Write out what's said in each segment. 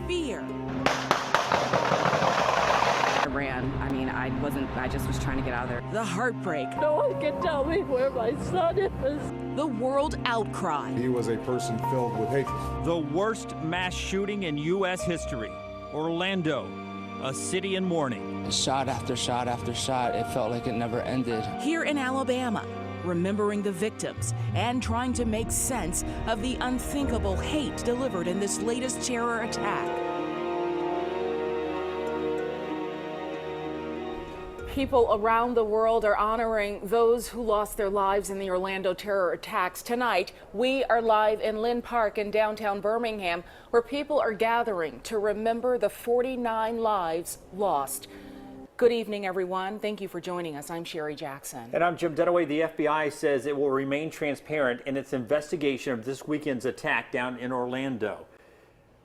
fear. I ran. I just was trying to get out of there. The heartbreak. No one can tell me where my son is. The world outcry. He was a person filled with hatred. The worst mass shooting in U.S. history. Orlando, a city in mourning. Shot after shot after shot. It felt like it never ended. Here in Alabama, remembering the victims and trying to make sense of the unthinkable hate delivered in this latest terror attack. People around the world are honoring those who lost their lives in the Orlando terror attacks. Tonight, we are live in Lynn Park in downtown Birmingham, where people are gathering to remember the 49 lives lost. Good evening, everyone. Thank you for joining us. I'm Sherry Jackson. And I'm Jim Dunaway. The FBI says it will remain transparent in its investigation of this weekend's attack down in Orlando.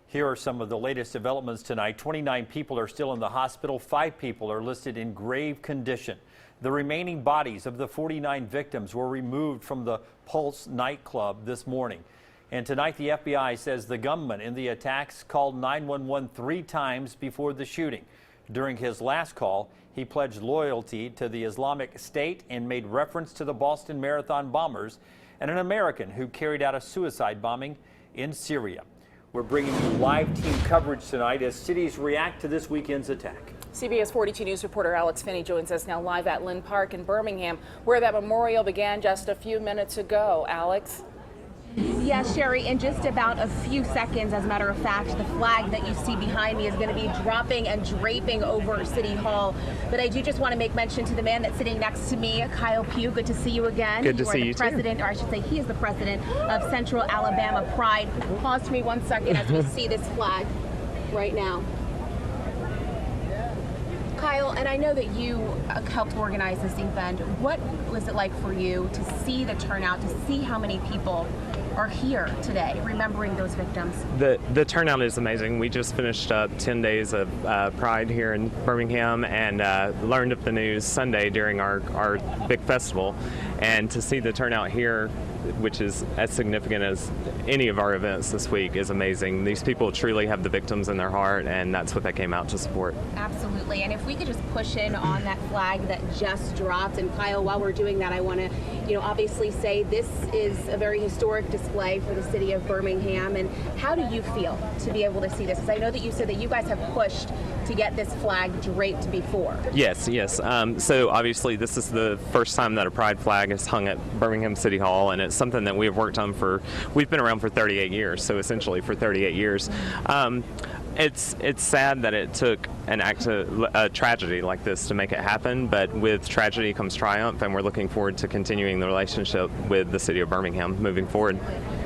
Here are some of the latest developments tonight. 29 people are still in the hospital. 5 people are listed in grave condition. The remaining bodies of the 49 victims were removed from the Pulse nightclub this morning. And tonight, the FBI says the gunman in the attacks called 911 3 times before the shooting. During his last call, he pledged loyalty to the Islamic State and made reference to the Boston Marathon bombers and an American who carried out a suicide bombing in Syria. We're bringing you live team coverage tonight as cities react to this weekend's attack. CBS 42 News reporter Alex Finney joins us now live at Lynn Park in Birmingham, where that memorial began just a few minutes ago. Alex? Yes, Sherry, in just about a few seconds, as a matter of fact, the flag that you see behind me is going to be dropping and draping over City Hall. But I do just want to make mention to the man that's sitting next to me, Kyle Pugh. Good to see you again. Good to see you, president, or I should say he is the president of Central Alabama Pride. Pause for me 1 second as we see this flag right now. Kyle, and I know that you helped organize this event. What was it like for you to see the turnout, to see how many people are here today remembering those victims? The turnout is amazing. We just finished 10 days of Pride here in Birmingham and learned of the news Sunday during our big festival. And to see the turnout here, which is as significant as any of our events this week, is amazing. These people truly have the victims in their heart, and that's what they came out to support. Absolutely. And if we could just push in on that flag that just dropped, and Kyle, while we're doing that, I want to, obviously say this is a very historic display for the city of Birmingham. And how do you feel to be able to see this? Because I know that you said that you guys have pushed to get this flag draped before. Yes. So obviously this is the first time that a Pride flag is hung at Birmingham City Hall, and it's something that we have worked on we've been around for 38 years, so essentially for 38 years. It's sad that it took a tragedy like this to make it happen, but with tragedy comes triumph, and we're looking forward to continuing the relationship with the city of Birmingham moving forward.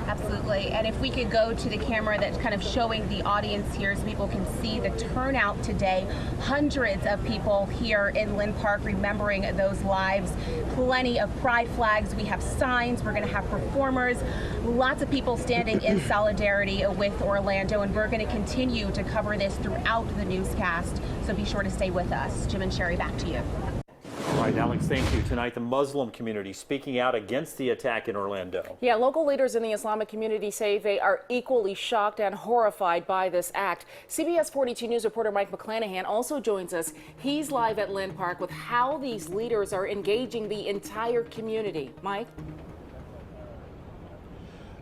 Absolutely. And if we could go to the camera that's kind of showing the audience here so people can see the turnout today. Hundreds of people here in Lynn Park remembering those lives. Plenty of Pride flags. We have signs. We're going to have performers. Lots of people standing in solidarity with Orlando, and we're going to continue to cover this throughout the newscast. So be sure to stay with us. Jim and Sherry, back to you. All right, Alex, thank you. Tonight, the Muslim community speaking out against the attack in Orlando. Yeah, local leaders in the Islamic community say they are equally shocked and horrified by this act. CBS 42 News reporter Mike McClanahan also joins us. He's live at Lynn Park with how these leaders are engaging the entire community. Mike?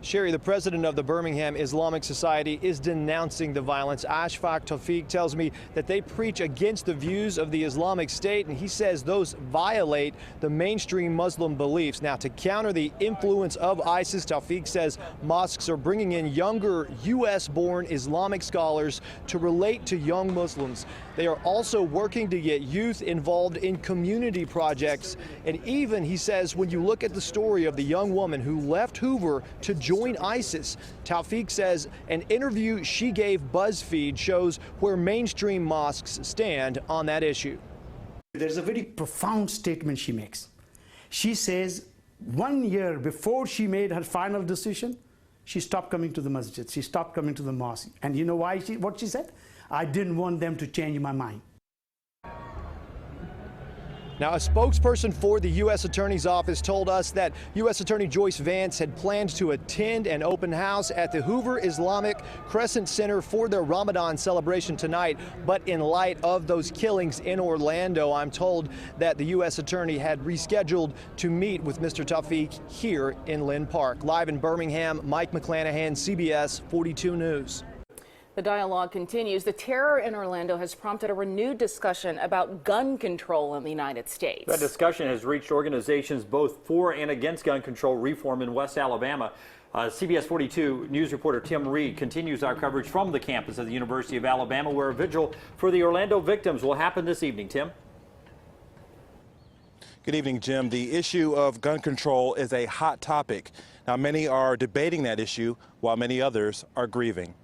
Sherry, the president of the Birmingham Islamic Society is denouncing the violence. Ashfaq Tawfiq tells me that they preach against the views of the Islamic State, and he says those violate the mainstream Muslim beliefs. Now, to counter the influence of ISIS, Tawfiq says mosques are bringing in younger U.S.-born Islamic scholars to relate to young Muslims. They are also working to get youth involved in community projects. And even, he says, when you look at the story of the young woman who left Hoover to join ISIS, Tawfiq says an interview she gave BuzzFeed shows where mainstream mosques stand on that issue. There's a very profound statement she makes. She says 1 year before she made her final decision, she stopped coming to the masjid. She stopped coming to the mosque. And you know why? What she said? I didn't want them to change my mind. Now, a spokesperson for the U.S. Attorney's Office told us that U.S. Attorney Joyce Vance had planned to attend an open house at the Hoover Islamic Crescent Center for their Ramadan celebration tonight. But in light of those killings in Orlando, I'm told that the U.S. Attorney had rescheduled to meet with Mr. Tawfiq here in Lynn Park. Live in Birmingham, Mike McClanahan, CBS 42 News. The dialogue continues. The terror in Orlando has prompted a renewed discussion about gun control in the United States. That discussion has reached organizations both for and against gun control reform in West Alabama. CBS 42 News reporter Tim Reed continues our coverage from the campus of the University of Alabama, where a vigil for the Orlando victims will happen this evening. Tim? Good evening, Jim. The issue of gun control is a hot topic. Now, many are debating that issue, while many others are grieving.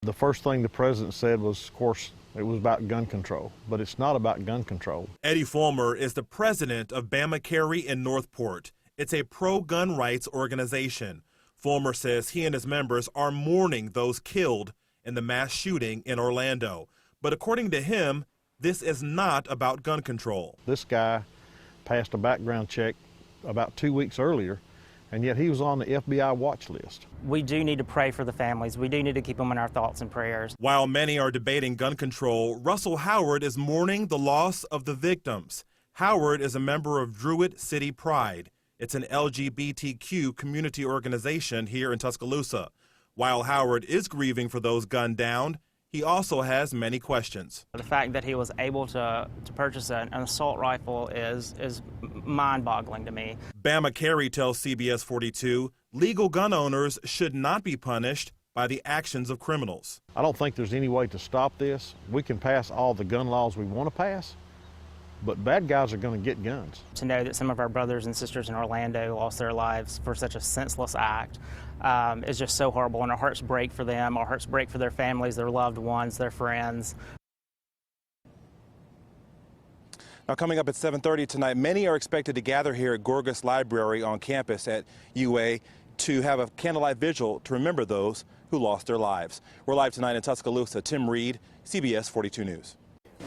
The first thing the president said was, of course, it was about gun control, but it's not about gun control. Eddie Fulmer is the president of Bama Carry in Northport. It's a pro-gun rights organization. Fulmer says he and his members are mourning those killed in the mass shooting in Orlando. But according to him, this is not about gun control. This guy passed a background check about 2 weeks earlier, and yet he was on the FBI watch list. We do need to pray for the families. We do need to keep them in our thoughts and prayers. While many are debating gun control, Russell Howard is mourning the loss of the victims. Howard is a member of Druid City Pride. It's an LGBTQ community organization here in Tuscaloosa. While Howard is grieving for those gunned down, he also has many questions. The fact that he was able to purchase an assault rifle is mind-boggling to me. Bama Carey tells CBS 42 legal gun owners should not be punished by the actions of criminals. I don't think there's any way to stop this. We can pass all the gun laws we want to pass, but bad guys are going to get guns. To know that some of our brothers and sisters in Orlando lost their lives for such a senseless act is just so horrible, and our hearts break for them. Our hearts break for their families, their loved ones, their friends. Now, coming up at 7:30 tonight, many are expected to gather here at Gorgas Library on campus at UA to have a candlelight vigil to remember those who lost their lives. We're live tonight in Tuscaloosa. Tim Reed, CBS 42 News.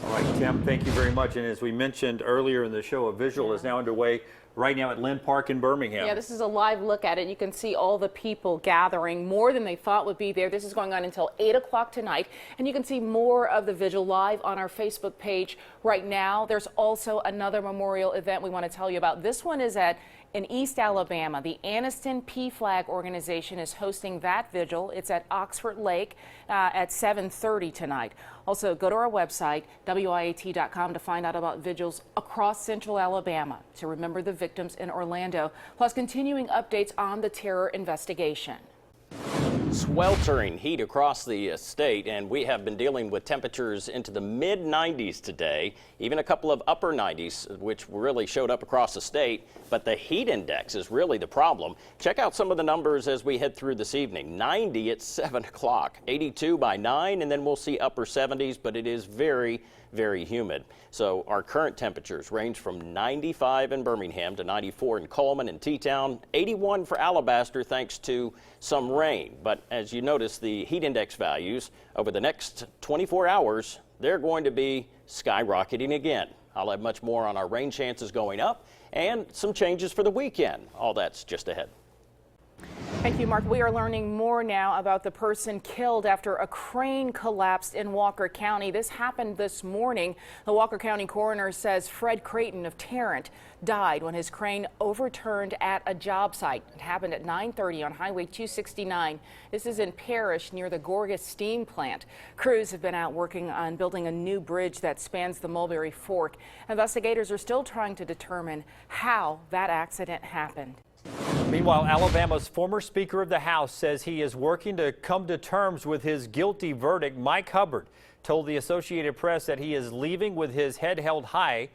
All right, Tim, thank you very much. And as we mentioned earlier in the show, a vigil is now underway right now at Lynn Park in Birmingham. Yeah, this is a live look at it. You can see all the people gathering, more than they thought would be there. This is going on until 8 o'clock tonight, and you can see more of the vigil live on our Facebook page right now. There's also another memorial event we want to tell you about. This one is in East Alabama. The ANNISTON PFLAG organization is hosting that vigil. It's at Oxford Lake at 7:30 tonight. Also, go to our website, WIAT.com, to find out about vigils across Central Alabama to remember the victims in Orlando, plus continuing updates on the terror investigation. Sweltering heat across the state, and we have been dealing with temperatures into the mid-90s today, even a couple of upper 90s, which really showed up across the state. But the heat index is really the problem. Check out some of the numbers as we head through this evening. 90 at 7 o'clock, 82 by 9, and then we'll see upper 70s, but it is very, very humid. So our current temperatures range from 95 in Birmingham to 94 in Coleman and T-Town, 81 for Alabaster thanks to some rain. But as you notice, the heat index values over the next 24 hours, they're going to be skyrocketing again. I'll have much more on our rain chances going up and some changes for the weekend. All that's just ahead. Thank you, Mark. We are learning more now about the person killed after a crane collapsed in Walker County. This happened this morning. The Walker County coroner says Fred Creighton of Tarrant died when his crane overturned at a job site. It happened at 9:30 on Highway 269. This is in Parrish near the Gorgas Steam Plant. Crews have been out working on building a new bridge that spans the Mulberry Fork. Investigators are still trying to determine how that accident happened. Meanwhile, Alabama's former Speaker of the House says he is working to come to terms with his guilty verdict. Mike Hubbard told the Associated Press that he is leaving with his head held high.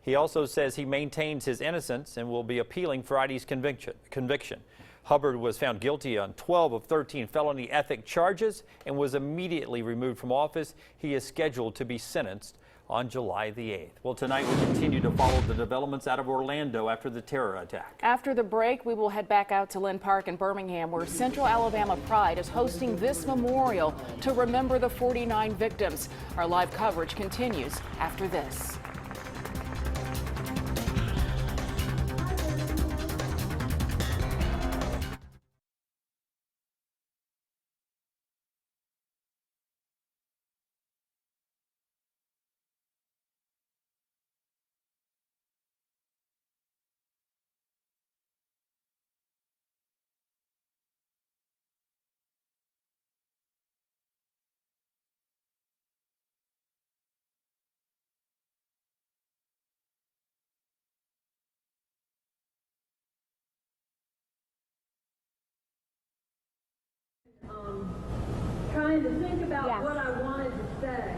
He also says he maintains his innocence and will be appealing Friday's conviction. Hubbard was found guilty on 12 of 13 felony ethic charges and was immediately removed from office. He is scheduled to be sentenced on July the 8th. Well, tonight we continue to follow the developments out of Orlando after the terror attack. After the break, we will head back out to Lynn Park in Birmingham, where Central Alabama Pride is hosting this memorial to remember the 49 victims. Our live coverage continues after this. trying to think about what I wanted to say.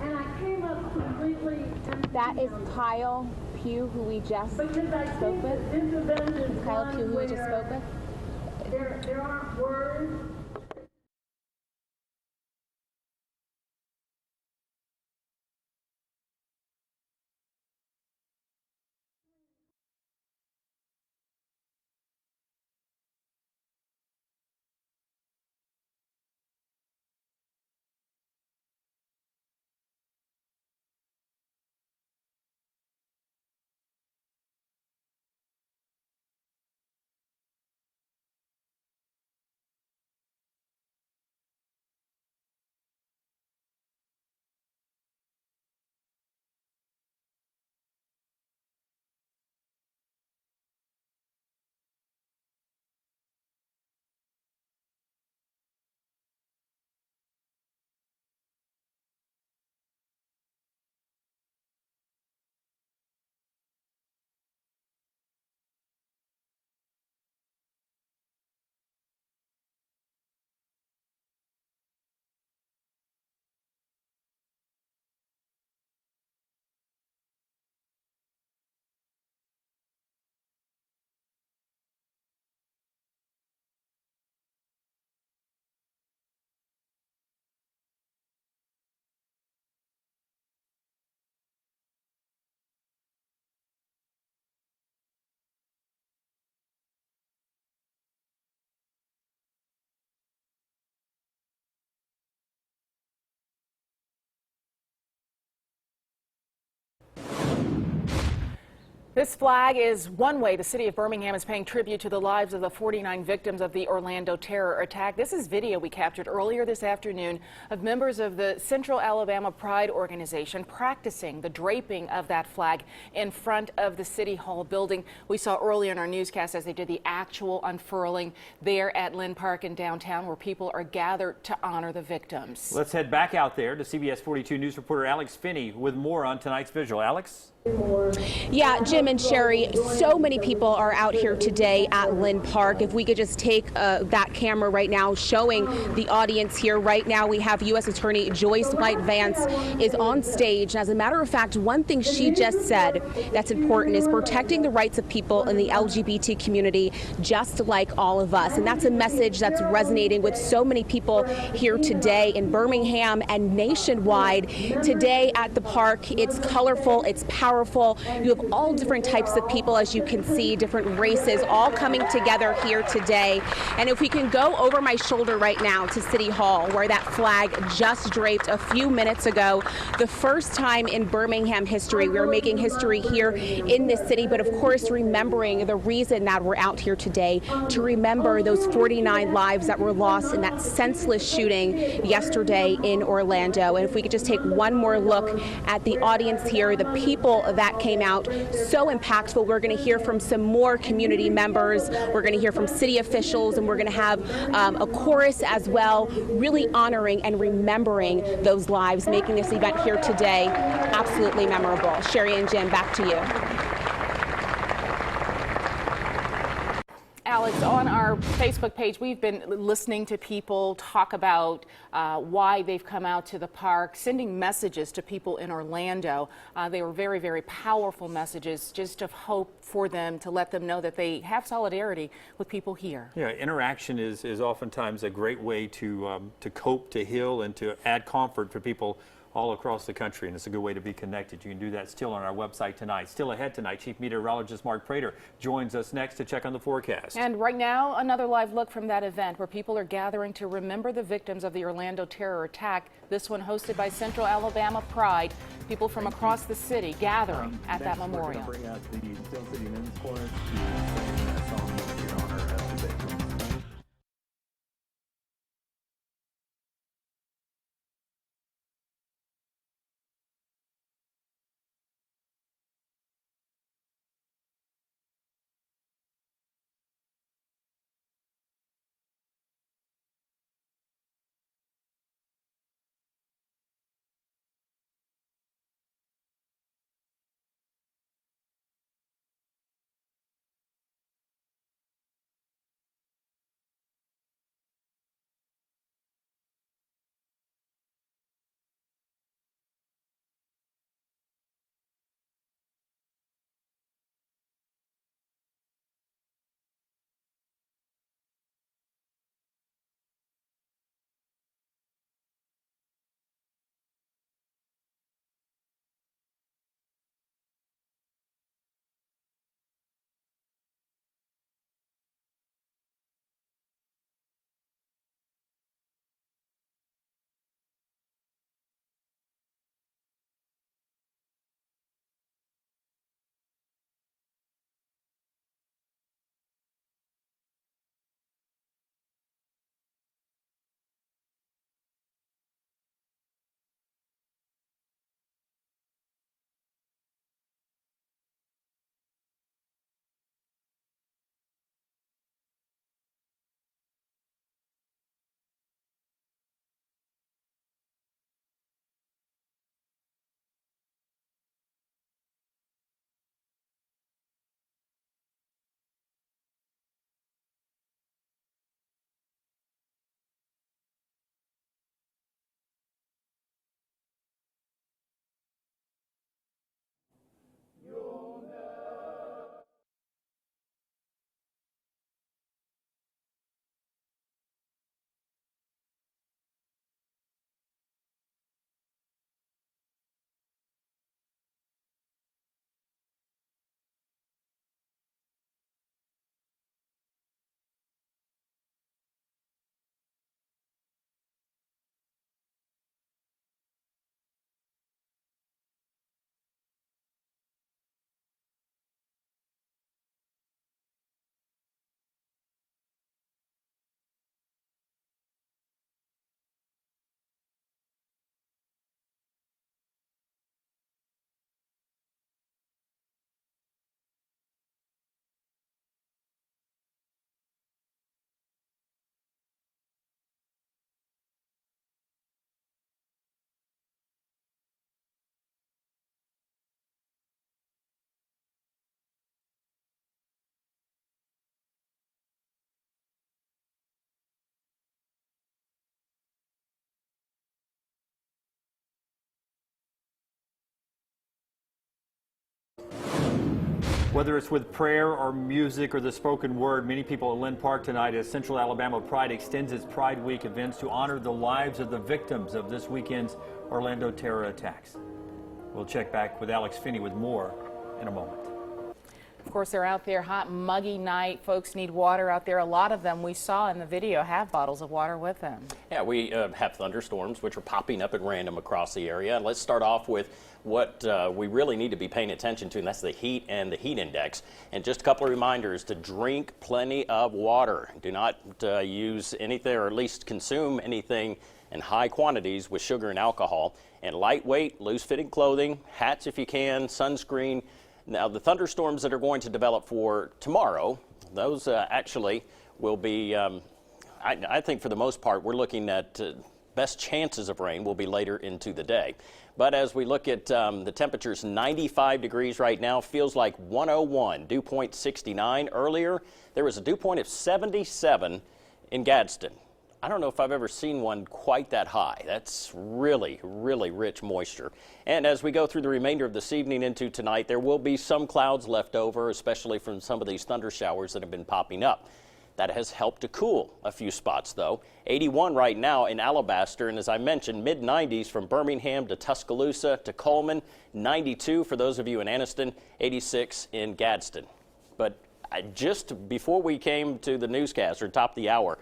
And I came up completely empty. That is Kyle Pugh, who we just spoke with. This event is Kyle Pugh, who we just spoke with. There aren't words. This flag is one way the city of Birmingham is paying tribute to the lives of the 49 victims of the Orlando terror attack. This is video we captured earlier this afternoon of members of the Central Alabama Pride organization practicing the draping of that flag in front of the City Hall building. We saw earlier in our newscast as they did the actual unfurling there at Lynn Park in downtown, where people are gathered to honor the victims. Let's head back out there to CBS 42 News reporter Alex Finney with more on tonight's Vigil. Alex? Yeah, Jim and Sherry, so many people are out here today at Lynn Park. If we could just take that camera right now showing the audience here. Right now we have U.S. Attorney Joyce White Vance is on stage. As a matter of fact, one thing she just said that's important is protecting the rights of people in the LGBT community just like all of us. And that's a message that's resonating with so many people here today in Birmingham and nationwide. Today at the park, it's colorful, it's powerful. You have all different types of people, as you can see, different races all coming together here today. And if we can go over my shoulder right now to City Hall, where that flag just draped a few minutes ago, the first time in Birmingham history. We are making history here in this city, but of course remembering the reason that we're out here today, to remember those 49 lives that were lost in that senseless shooting yesterday in Orlando. And if we could just take one more look at the audience here, the people that came out, so impactful. We're going to hear from some more community members. We're going to hear from city officials, and we're going to have a chorus as well, really honoring and remembering those lives, making this event here today absolutely memorable. Sherry and Jim, back to you. Alex, on our Facebook page, we've been listening to people talk about why they've come out to the park, sending messages to people in Orlando. They were very, very powerful messages, just of hope for them, to let them know that they have solidarity with people here. Yeah, interaction is oftentimes a great way to cope, to heal, and to add comfort for people all across the country, and it's a good way to be connected. You can do that still on our website tonight. Still ahead tonight, Chief Meteorologist Mark Prater joins us next to check on the forecast. And right now, another live look from that event where people are gathering to remember the victims of the Orlando terror attack. This one hosted by Central Alabama Pride. People from across the city gathering at that memorial. Bring out the Steel City Men's Chorus. Whether it's with prayer or music or the spoken word, many people at Lynn Park tonight as Central Alabama Pride extends its Pride Week events to honor the lives of the victims of this weekend's Orlando terror attacks. We'll check back with Alex Finney with more in a moment. Of course, they're out there, hot, muggy night. Folks need water out there. A lot of them we saw in the video have bottles of water with them. Yeah, we have thunderstorms, which are popping up at random across the area. And let's start off with what we really need to be paying attention to, and that's the heat and the heat index. And just a couple of reminders to drink plenty of water. Do not use anything, or at least consume anything in high quantities with sugar and alcohol. And lightweight, loose-fitting clothing, hats if you can, sunscreen. Now, the thunderstorms that are going to develop for tomorrow, those actually will be, I think for the most part, we're looking at best chances of rain will be later into the day. But as we look at the temperatures, 95 degrees right now, feels like 101, dew point 69. Earlier, there was a dew point of 77 in Gadsden. I don't know if I've ever seen one quite that high. That's really, really rich moisture. And as we go through the remainder of this evening into tonight, there will be some clouds left over, especially from some of these thunder showers that have been popping up. That has helped to cool a few spots, though. 81 right now in Alabaster, and as I mentioned, mid-90s from Birmingham to Tuscaloosa to Coleman, 92 for those of you in Anniston, 86 in Gadsden. But just before we came to the newscast, or top of the hour,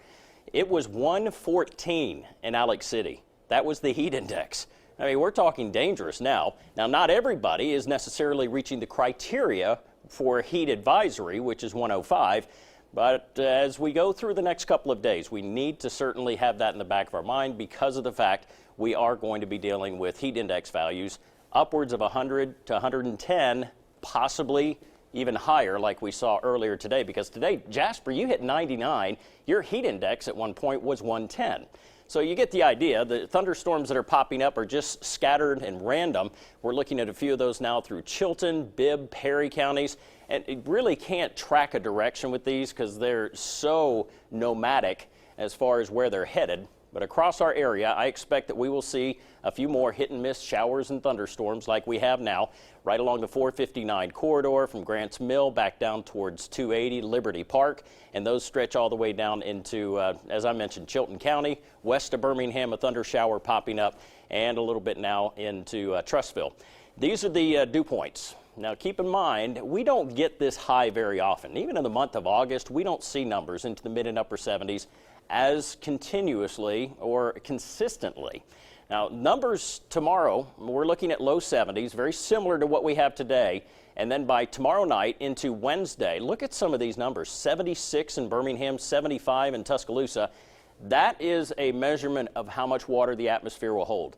it was 114 in Alex City. That was the heat index. I mean, we're talking dangerous now. Now, not everybody is necessarily reaching the criteria for heat advisory, which is 105. But as we go through the next couple of days, we need to certainly have that in the back of our mind because of the fact we are going to be dealing with heat index values upwards of 100 to 110, possibly even higher like we saw earlier today, because today, Jasper, you hit 99. Your heat index at one point was 110. So you get the idea. The thunderstorms that are popping up are just scattered and random. We're looking at a few of those now through Chilton, Bibb, Perry counties, and it really can't track a direction with these because they're so nomadic as far as where they're headed. But across our area, I expect that we will see a few more hit and miss showers and thunderstorms like we have now, right along the 459 corridor from Grants Mill back down towards 280 Liberty Park. And those stretch all the way down into, as I mentioned, Chilton County, west of Birmingham, a thunder shower popping up, and a little bit now into Trussville. These are the dew points. Now, keep in mind, we don't get this high very often. Even in the month of August, we don't see numbers into the mid and upper 70s as continuously or consistently. Now, numbers tomorrow, we're looking at low 70s, very similar to what we have today. And then by tomorrow night into Wednesday, look at some of these numbers, 76 in Birmingham, 75 in Tuscaloosa. That is a measurement of how much water the atmosphere will hold.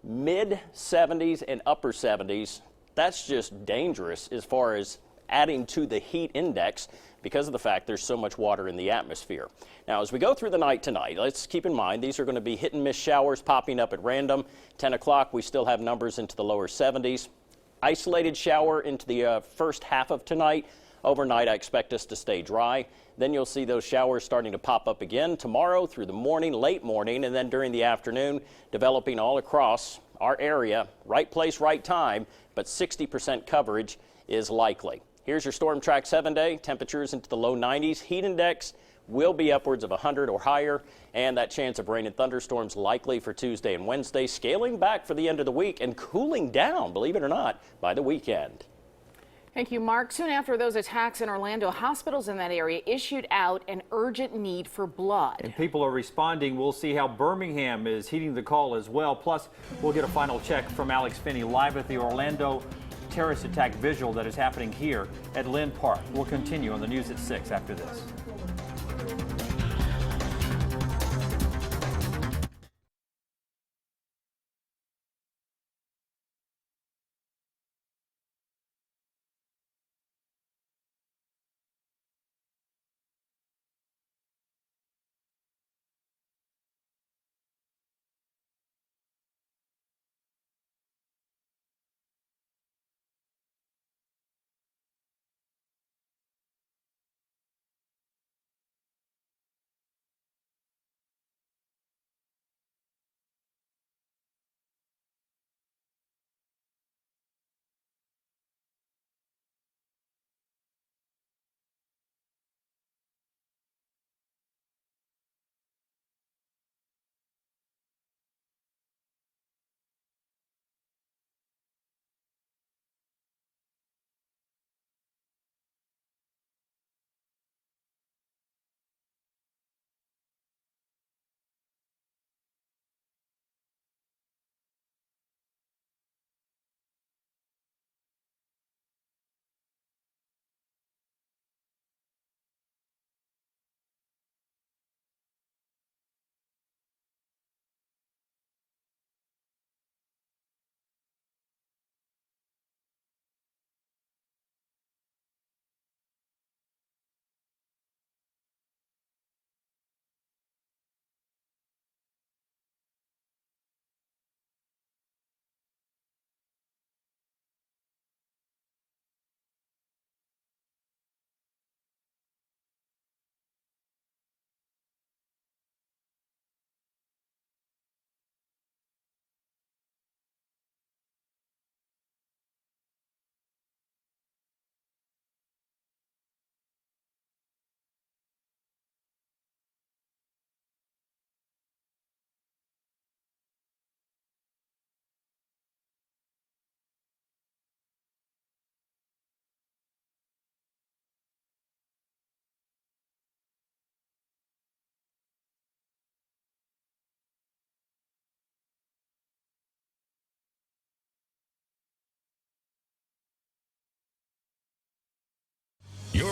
Mid 70s and upper 70s, that's just dangerous as far as adding to the heat index because of the fact there's so much water in the atmosphere. Now, as we go through the night tonight, let's keep in mind these are going to be hit and miss showers popping up at random. 10 o'clock, we still have numbers into the lower 70s. Isolated shower into the first half of tonight. Overnight, I expect us to stay dry. Then you'll see those showers starting to pop up again tomorrow through the morning, late morning, and then during the afternoon, developing all across our area. Right place, right time, but 60% coverage is likely. Here's your Storm Track 7-day. Temperatures into the low 90s. Heat index will be upwards of 100 or higher, and that chance of rain and thunderstorms likely for Tuesday and Wednesday, scaling back for the end of the week and cooling down, believe it or not, by the weekend. Thank you, Mark. Soon after those attacks in Orlando, hospitals in that area issued out an urgent need for blood. And people are responding. We'll see how Birmingham is heeding the call as well. Plus, we'll get a final check from Alex Finney live at the Orlando terrorist attack vigil that is happening here at Lynn Park. We'll continue on the news at 6 after this.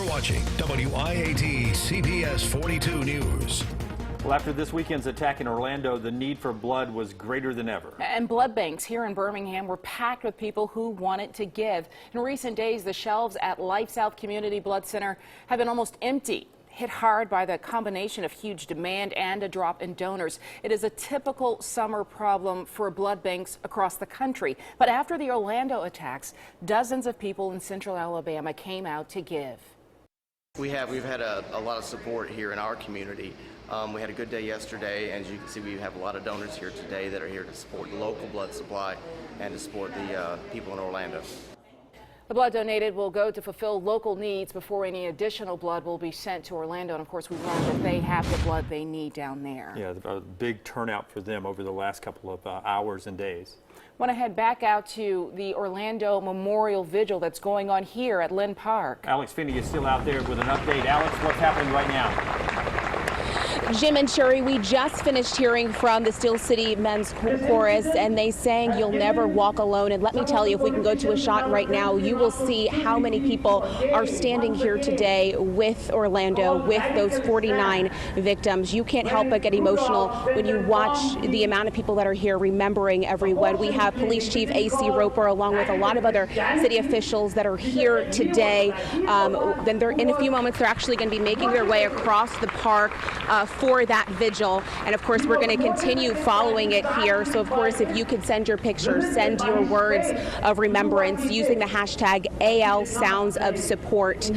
You're watching WIAT CBS 42 News. Well, after this weekend's attack in Orlando, the need for blood was greater than ever. And blood banks here in Birmingham were packed with people who wanted to give. In recent days, the shelves at Life South Community Blood Center have been almost empty. Hit hard by the combination of huge demand and a drop in donors. It is a typical summer problem for blood banks across the country. But after the Orlando attacks, dozens of people in central Alabama came out to give. We've had a lot of support here in our community. We had a good day yesterday, and as you can see, we have a lot of donors here today that are here to support the local blood supply and to support the people in Orlando. The blood donated will go to fulfill local needs before any additional blood will be sent to Orlando. And of course, we learned that they have the blood they need down there. Yeah, a big turnout for them over the last couple of hours and days. Want to head back out to the Orlando Memorial Vigil that's going on here at Lynn Park. Alex Finney is still out there with an update. Alex, what's happening right now? Jim and Sherry, we just finished hearing from the Steel City Men's Chorus, and they sang "You'll Never Walk Alone." And let me tell you, if we can go to a shot right now, you will see how many people are standing here today with Orlando, with those 49 victims. You can't help but get emotional when you watch the amount of people that are here remembering everyone. We have Police Chief A.C. Roper, along with a lot of other city officials that are here today. Then in a few moments, they're actually going to be making their way across the park for that vigil, and of course we're going to continue following it here. So of course, if you could send your pictures, send your words of remembrance using the hashtag AL Sounds of Support.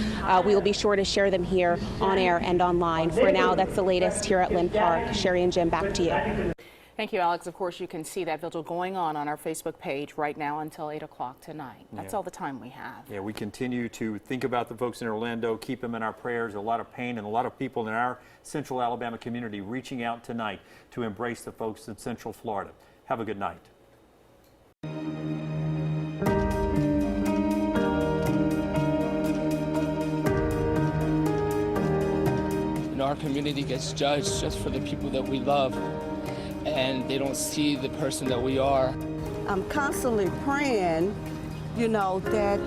We will be sure to share them here on air and online. For now, that's the latest here at Lynn Park. Sherry and Jim, back to you. Thank you, Alex. Of course, you can see that vigil going on our Facebook page right now until 8 o'clock tonight. That's all the time we have. Yeah, we continue to think about the folks in Orlando, keep them in our prayers. A lot of pain and a lot of people in our central Alabama community reaching out tonight to embrace the folks in central Florida. Have a good night. Our community gets judged just for the people that we love, and they don't see the person that we are. I'm constantly praying, you know, that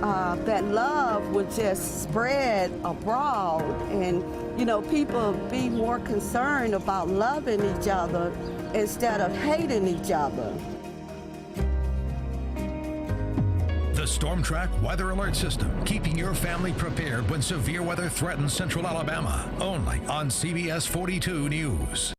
that love would just spread abroad, and you know, people be more concerned about loving each other instead of hating each other. The Storm Track Weather Alert System, keeping your family prepared when severe weather threatens central Alabama. Only on CBS 42 News.